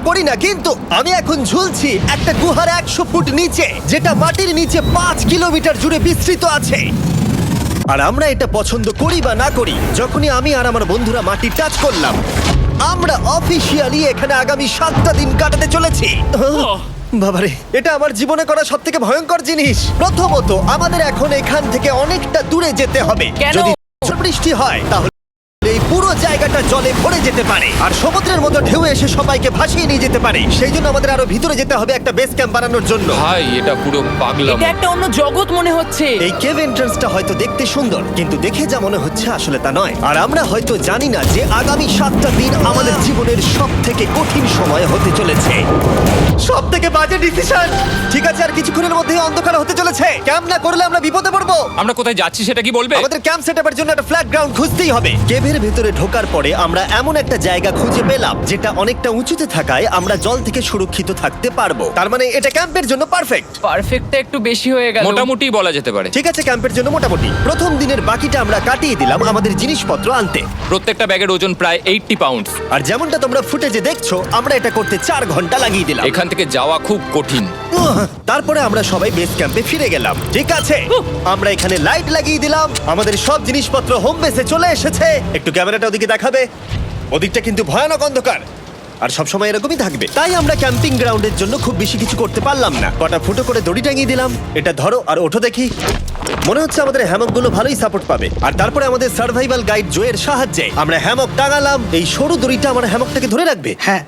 করি না, কিন্তু আমি এখন ঝুলছি একটা গুহার 100 ফুট নিচে, যেটা মাটির নিচে 5 কিলোমিটার জুড়ে বিস্তৃত আছে। আর আমরা এটা পছন্দ করি বা না করি, যখনই আমি আর আমার বন্ধুরা মাটি টাচ করলাম, আমরা অফিসিয়ালি এখানে আগামী 7টা দিন কাটাতে চলেছি। বাবারে, এটা আমার জীবনে করা সব থেকে ভয়ঙ্কর জিনিস। প্রথমত, আমাদের এখন এখান থেকে অনেকটা দূরে যেতে হবে। কেন? যদি বৃষ্টি হয় তাহলে এই পুরো জায়গাটা জলে ভরে যেতে পারে, আর সমুদ্রের মতো ঢেউ এসে সবাইকে ভাসিয়ে নিয়ে যেতে পারে। সেই জন্য আমাদের আরো ভিতরে যেতে হবে একটা বেস ক্যাম্প বানানোর জন্য। ভাই এটা পুরো পাগলাম। এটা একটা অন্য জগৎ মনে হচ্ছে। এই কেভ এন্ট্রান্সটা হয়তো দেখতে সুন্দর, কিন্তু দেখে যা মনে হচ্ছে আসলে তা নয়। আর আমরা হয়তো জানি না যে আগামী 7টা দিন আমাদের জীবনের সব থেকে কঠিন সময় হতে চলেছে। সব থেকে বাজে ডিসিশন। ঠিক আছে, আর কিছুক্ষণের মধ্যেই অন্ধকার হতে চলেছে। ক্যাম্প না করলে আমরা বিপদে পড়বো। আমরা কোথায় যাচ্ছি সেটা কি বলবে? আমাদের ক্যাম্প সেটআপের জন্য একটা ফ্ল্যাট গ্রাউন্ড খুঁজতেই হবে। কেভের ভেতরে ঢোকার পরে আমরা এমন একটা জায়গা খুঁজে পেলাম যেটা অনেকটা উঁচুতে থাকায় আমরা জল থেকে সুরক্ষিত থাকতে পারবো। তার মানে এটা ক্যাম্পের জন্য পারফেক্ট। পারফেক্টটা একটু বেশি হয়ে গেল। মোটামুটি বলা যেতে পারে। ঠিক আছে, ক্যাম্পের জন্য মোটামুটি। প্রথম দিনের বাকিটা আমরা কাটিয়ে দিলাম আমাদের জিনিসপত্র আনতে। প্রত্যেকটা ব্যাগের ওজন প্রায় 80 পাউন্ডস। আর যেমনটা তোমরা ফুটেজে দেখছো, আমরা এটা করতে 4 ঘন্টা লাগিয়ে দিলাম। এখান থেকে যাওয়া খুব কঠিন। তারপরে আমরা সবাই বেস ক্যাম্পে ফিরে গেলাম। ঠিক আছে, আমরা এখানে লাইট লাগিয়ে দিলাম। আমাদের সব জিনিসপত্র হোম বেসে চলে এসেছে। একটু ক্যামেরাটা ওদিকে দেখাবে? ওদিকটা কিন্তু ভয়ানক অন্ধকার, আর সবসময় এরকমই থাকবে। তাই আমরা ক্যাম্পিং গ্রাউন্ডের জন্য খুব বেশি কিছু করতে পারলাম না। কটা ফুটো করে দড়ি টাঙিয়ে দিলাম। এটা ধরো আর ওঠো দেখি। মনে হচ্ছে আমাদের হ্যামকগুলো ভালোই সাপোর্ট পাবে। আর তারপরে আমাদের সার্ভাইভাল গাইড জোয়ের সাহায্যে আমরা হ্যামক টাঙালাম। এই সরু দড়িটা আমার হ্যামকটাকে ধরে রাখবে। হ্যাঁ,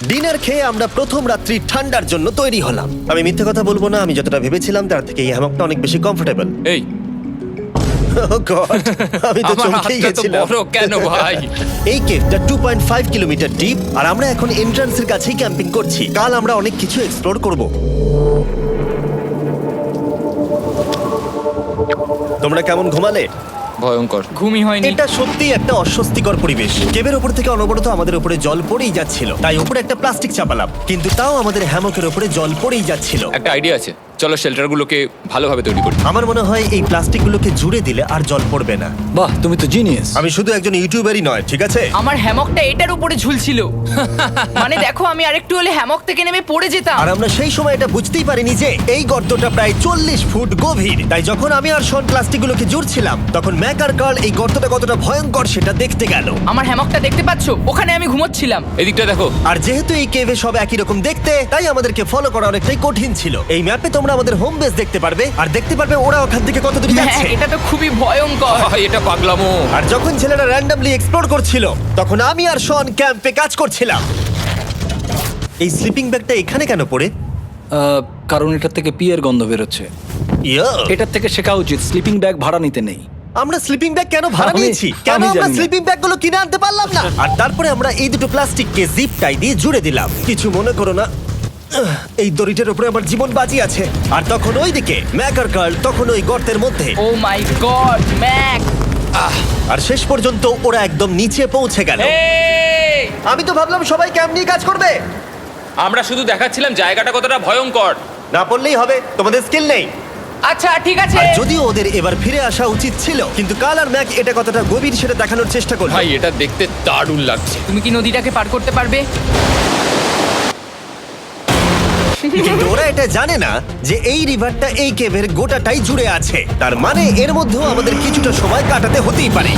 ডিনার খেয়ে আমরা প্রথম রাত্রি ঠান্ডার জন্য তৈরি হলাম। আমি মিথ্যে কথা বলবো না, আমি যতটা ভেবেছিলাম তার থেকে এই হ্যামকটা অনেক বেশি কমফোর্টেবল। এই আমি তো আমার চমকেই হাতটা তো গেছিলাম। বড় কেন ভাই? এই কেভটা 2.5 কিলোমিটার ডিপ, আর আমরা এখন এন্ট্রান্সের কাছেই ক্যাম্পিং করছি। কাল আমরা অনেক কিছু এক্সপ্লোর করব। তোমরা কেমন ঘুমালে? ভয়ঙ্কর। ঘুমই হয়নি। এটা সত্যি একটা অস্বস্তিকর পরিবেশ। কেবের উপর থেকে অনবরত আমাদের উপরে জল পড়েই যাচ্ছিল, তাই উপরে একটা প্লাস্টিক চাপালাম, কিন্তু তাও আমাদের হ্যামকের উপরে জল পড়েই যাচ্ছিল। একটা আইডিয়া আছে, চলো শেল্টারগুলোকে ভালোভাবে তৈরি করি। আমার মনে হয় এই প্লাস্টিকগুলোকে জুড়ে দিলে আর জল পড়বে না। বাহ, তুমি তো জিনিয়াস। আমি শুধু একজন ইউটিউবারই নয়, ঠিক আছে? আমার হ্যামকটা এটার উপরে ঝুলছিল। মানে দেখো, আমি আরেকটু হলে হ্যামক থেকে নেমে পড়ে যেতাম। আর আমরা সেই সময় এটা বুঝতেই পারিনি যে এই গর্তটা প্রায় 40 ফুট গভীর। তাই যখন আমি আর শন প্লাস্টিকগুলোকে জুড়ছিলাম, তখন ম্যাক আর কার্ল এই গর্তটা কতটা ভয়ঙ্কর সেটা দেখতে গেল। আমার হ্যামকটা দেখতে পাচ্ছো? ওখানে আমি ঘুমোচ্ছিলাম। এদিকটা দেখো। আর যেহেতু এই কেভে সব একই রকম দেখতে, তাই আমাদেরকে ফলো করা অনেকটাই কঠিন ছিল। এই ম্যাপে তোমরা আমাদের হোম বেস দেখতে পারবে, আর দেখতে পারবে ওরা ওখান থেকে কত দূর হ্যাঁ, যাচ্ছে। এটা তো খুবই ভয়ঙ্কর। ভাই এটা পাগলামো। আর যখন ছেলেরা র্যান্ডমলি এক্সপ্লোর করছিল, তখন আমি আর শন ক্যাম্পে কাজ করছিলাম। এই স্লিপিং ব্যাগটা এখানে কেন পড়ে? কারণ এটার থেকে পিয়ের গন্ধ বেরোচ্ছে। ইয়া, এটার থেকে শেখা উচিত স্লিপিং ব্যাগ ভাড়া নিতে নেই। আমরা স্লিপিং ব্যাগ কেন ভাড়া আমি- নিয়েছি? কেন আমি আমরা জানি না। স্লিপিং ব্যাগগুলো কিনে আনতে পারলাম না? আর তারপরে আমরা এই দুটো প্লাস্টিককে জিপ টাই দিয়ে জুড়ে দিলাম। কিছু মনে করো না, এই দড়িটার উপরে আমার জীবন বাজি আছে। আর তখন ওইদিকে ম্যাক আর কার্ল তখন ওই গর্তের মধ্যে। ও মাই গড, ম্যাক! আর শেষ পর্যন্ত ওরা একদম নিচে পৌঁছে গেল। এই! আমি তো ভাবলাম সবাই ক্যাম্প নিয়ে কাজ করবে। আমরা শুধু দেখাচ্ছিলাম জায়গাটা কতটা ভয়ঙ্কর। না পড়লেই হবে, তোমাদের স্কিল নেই। আচ্ছা ঠিক আছে। আর যদিও ওদের এবার ফিরে আসা উচিত ছিল, কিন্তু কাল আর ম্যাক এটা কতটা গভীর সেটা দেখানোর চেষ্টা করলো। ভাই এটা দেখতে দারুণ লাগছে। তুমি কি নদীটাকে পার করতে পারবে? কিন্তু ওরা এটা জানে না যে এই রিভারটা এই কেভের গোটাটাই জুড়ে আছে। তার মানে এর মধ্যেও আমাদের কিছুটা সময় কাটাতে হতেই পারে।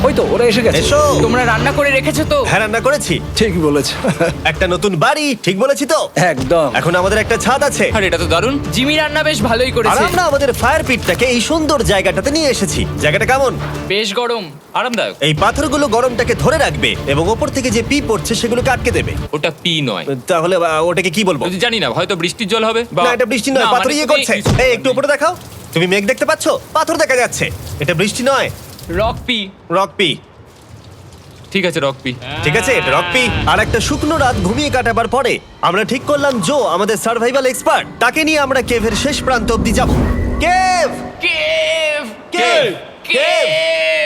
ওই তো ওরা এসে গেছে। এসো। তোমরা রান্না করে রেখেছো তো? হ্যাঁ, রান্না করেছি। ঠিক বলেছ। একটা নতুন বাড়ি, ঠিক বলেছি তো? একদম। এখন আমাদের একটা ছাদ আছে। আর এটা তো দারুণ। জিমি রান্না বেশ ভালোই আর করেছে। আমরা আমাদের ফায়ার পিটটাকে এই সুন্দর জায়গাটাতে নিয়ে এসেছি। জায়গাটা কেমন? বেশ গরম। আরামদায়ক। এই পাথরগুলো গরমটাকে ধরে রাখবে এবং ওপর থেকে যে পি পড়ছে সেগুলোকে আটকে দেবে। ওটা পি নয়। তাহলে ওটাকে কি বলবো? যদি জানি না, হয়তো বৃষ্টির জল হবে। না, এটা বৃষ্টি নয়, পাথর মানে ইয়ে তুমি করছে। এই একটু উপরে দেখাও। তুমি মেঘ দেখতে পাচ্ছো? পাথর দেখা যাচ্ছে। এটা বৃষ্টি নয়, রক পি। Rock P. ঠিক আছে, রক পি। ঠিক আছে, এটা রক পি। আর একটা শুকনো রাত ঘুমিয়ে কাটাবার পরে আমরা ঠিক করলাম জো আমাদের সার্ভাইভাল এক্সপার্ট, তাকে নিয়ে আমরা কেভের শেষ প্রান্ত অব্দি যাব। Cave, cave! Cave, cave,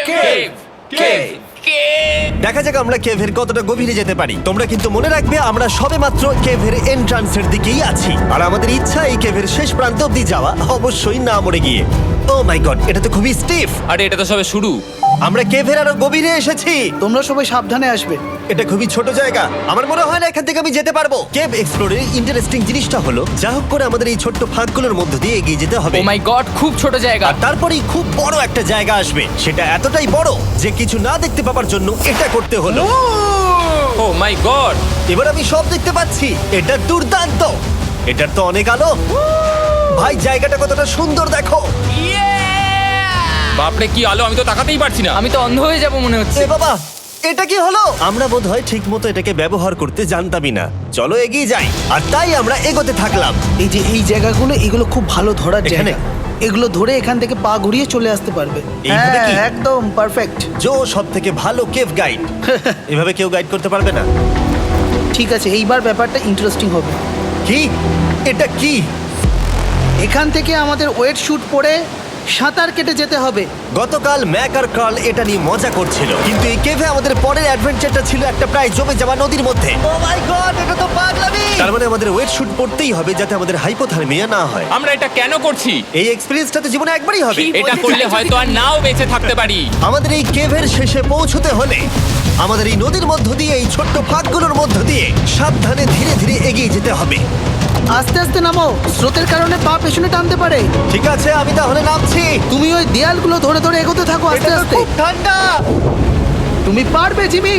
cave! Cave. Cave! দেখা যাক আমরা কেভের কতটা গভীরে যেতে পারি। তোমরা কিন্তু মনে রাখবে আমরা সবেমাত্র কেভের এন্ট্রান্সের দিকেই আছি, আর আমাদের ইচ্ছা এই কেভের শেষ প্রান্ত অব্দি যাওয়া, অবশ্যই না মরে গিয়ে। ও মাই গড, এটা তো খুবই স্টিফ। আরে এটা তো সবে শুরু। আমরা কেভের আরো গভীরে এসেছি। তোমরা সবাই সাবধানে আসবে। এটা খুবই ছোট জায়গা, আমার মনে হয় না এখান থেকে আমি যেতে পারবো। কেভ এক্সপ্লোরের ইন্টারেস্টিং জিনিসটা হলো যা হোক করে আমাদের এই ছোট্ট ফাঁকগুলোর মধ্য দিয়ে এগিয়ে যেতে হবে। ও মাই গড, খুব ছোট জায়গা। আর তারপরেই খুব বড় একটা জায়গা আসবে, সেটা এতটাই বড় যে কিছু না দেখতে পাওয়ার জন্য এটা করতে হলো। ও মাই গড। এবার আমি সব দেখতে পাচ্ছি, এটা দুর্দান্ত। এটার তো অনেক আলো। ভাই জায়গাটা কতটা সুন্দর দেখো। বাপরে কি আলো, আমি তো তাকাতেই পারছি না। আমি তো অন্ধ হয়ে যাব মনে হচ্ছে। এ বাবা, এটা কি হলো? আমরা বোধহয় ঠিক মতো এটাকে ব্যবহার করতে জানতামই না। চলো এগিয়ে যাই। আর তাই আমরা এগোতে থাকলাম। এই যে এই জায়গাগুলো, এগুলো খুব ভালো ধরার এখানে? জায়গা। এগুলো ধরে এখান থেকে পা ঘুরিয়ে চলে আসতে পারবে। এইভাবে কি? একদম পারফেক্ট। জো সব থেকে ভালো কেভ গাইড। এভাবে কেউ গাইড করতে পারবে না। ঠিক আছে, এইবার ব্যাপারটা ইন্টারেস্টিং হবে। কি? এটা কি? এখান থেকে আমাদের ওয়েট শুট পরে সাঁতার কেটে যেতে হবে। গতকাল ম্যাক আর কার্ল এটা নিয়ে মজা করছিল, কিন্তু এই কেভে আমাদের পরের অ্যাডভেঞ্চারটা ছিল একটা প্রায় জমে যাওয়া নদীর মধ্যে। ও মাই গড, এটা তো পাগলামি! তার মানে আমাদের ওয়েট শুট পড়তেই হবে যাতে আমাদের হাইপোথার্মিয়া না হয়। আমরা এটা কেন করছি? এই এক্সপেরিয়েন্সটা তো জীবনে একবারই হবে। কি? এটা বলতে করলে চাইছো হয়তো আর নাও বেঁচে থাকতে পারি। আমাদের এই কেভের শেষে পৌঁছতে হলে আমাদের এই নদীর মধ্য দিয়ে, এই ছোট্ট ফাঁকগুলোর মধ্য দিয়ে সাবধানে ধীরে ধীরে এগিয়ে যেতে হবে। আস্তে আস্তে নামো, স্রোতের কারণে পা পেছনে টানতে পারে। ঠিক আছে, আমি তাহলে নামছি। তুমি ওই দেয়ালগুলো ধরে ধরে এগোতে থাকো আস্তে এটা তো আস্তে। খুব ঠান্ডা। তুমি পারবে জিমি।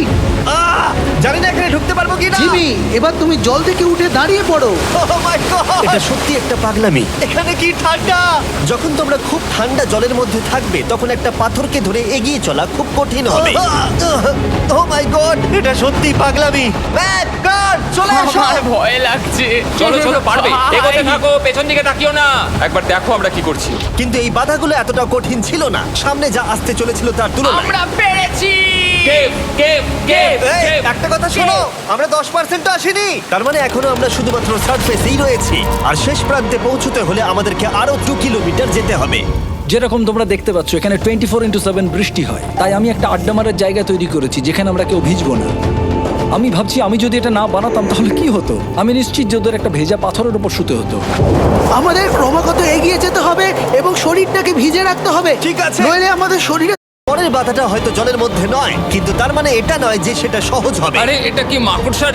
জানি না এখানে ঢুকতে পারবো কি না। জিমি, এবার তুমি জল থেকে উঠে দাঁড়িয়ে পড়ো। এটা সত্যি একটা পাগলামি। এখানে কি ঠান্ডা! যখন তোমরা খুব ঠান্ডা জলের মধ্যে থাকবে তখন একটা পাথরকে ধরে এগিয়ে চলা খুব কঠিন হবে। ও মাই গড, এটা সত্যি পাগলামি। ম্যাক, কার, চলে এসো। আমার ভয় লাগছে। চলো চলো, পারবে। ভাই। এগোতে থাকো, পেছন দিকে তাকিও না। একবার দেখো আমরা কি করছি। কিন্তু এই বাধাগুলো এতটা কঠিন ছিল না সামনে যা আসতে চলেছিল তার তুলনায়। আমরা পেরেছি। কেভ কেভ কেভ এই, কেভ। একটা কথা শোনো, আমরা 10% আসিনি। তার মানে এখনো আমরা শুধুমাত্র সার্ফেসেই রয়েছি, আর শেষ প্রান্তে পৌঁছতে হলে আমাদেরকে আরো 2 কিলোমিটার যেতে হবে। যেরকম তোমরা দেখতে পাচ্ছ এখানে 24/7 বৃষ্টি হয়, তাই আমি একটা আড্ডা মারার জায়গা তৈরি করেছি যেখানে আমরা কেউ ভিজবো না। আমি ভাবছি আমি যদি এটা না বানাতাম তাহলে কি হতো। আমি নিশ্চিত যে ওদের একটা ভেজা পাথরের উপর শুতে হতো। আমাদের ক্রমাগত এগিয়ে যেতে হবে এবং শরীরটাকে ভিজে রাখতে হবে। ঠিক আছে। নইলে আমাদের শরীরে পরের বাধাটা হয়তো জলের মধ্যে নয়, কিন্তু তার মানে এটা নয় যে সেটা সহজ হবে। আরে এটা কি মাকড়সার